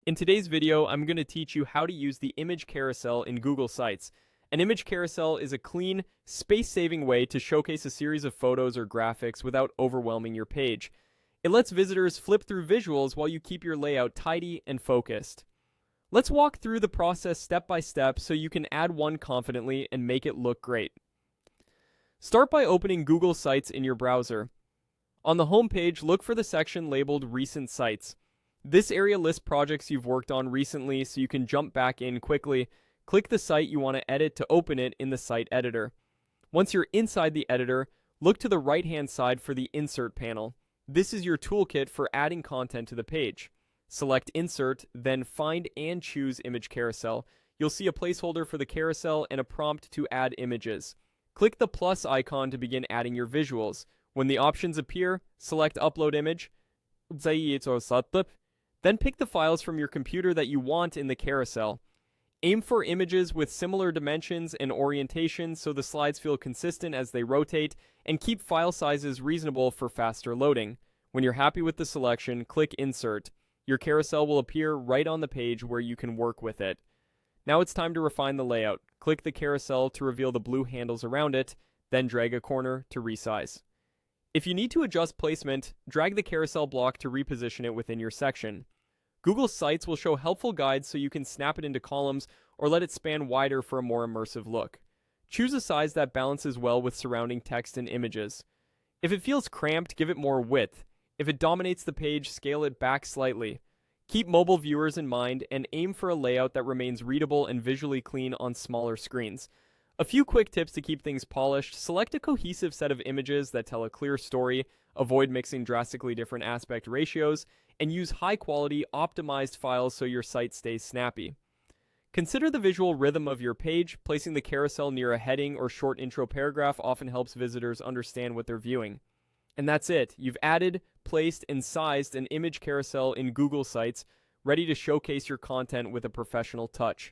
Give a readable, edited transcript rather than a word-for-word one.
In today's video, I'm going to teach you how to use the image carousel in Google Sites. An image carousel is a clean, space-saving way to showcase a series of photos or graphics without overwhelming your page. It lets visitors flip through visuals while you keep your layout tidy and focused. Let's walk through the process step by step so you can add one confidently and make it look great. Start by opening Google Sites in your browser. On the home page, look for the section labeled Recent Sites. This area lists projects you've worked on recently so you can jump back in quickly. Click the site you want to edit to open it in the site editor. Once you're inside the editor, look to the right-hand side for the Insert panel. This is your toolkit for adding content to the page. Select Insert, then find and choose Image Carousel. You'll see a placeholder for the carousel and a prompt to add images. Click the plus icon to begin adding your visuals. When the options appear, select Upload Image. Then pick the files from your computer that you want in the carousel. Aim for images with similar dimensions and orientation so the slides feel consistent as they rotate, and keep file sizes reasonable for faster loading. When you're happy with the selection, click Insert. Your carousel will appear right on the page where you can work with it. Now it's time to refine the layout. Click the carousel to reveal the blue handles around it, then drag a corner to resize. If you need to adjust placement, drag the carousel block to reposition it within your section. Google Sites will show helpful guides so you can snap it into columns or let it span wider for a more immersive look. Choose a size that balances well with surrounding text and images. If it feels cramped, give it more width. If it dominates the page, scale it back slightly. Keep mobile viewers in mind and aim for a layout that remains readable and visually clean on smaller screens. A few quick tips to keep things polished: select a cohesive set of images that tell a clear story, avoid mixing drastically different aspect ratios, and use high-quality, optimized files so your site stays snappy. Consider the visual rhythm of your page. Placing the carousel near a heading or short intro paragraph often helps visitors understand what they're viewing. And that's it. You've added, placed, and sized an image carousel in Google Sites, ready to showcase your content with a professional touch.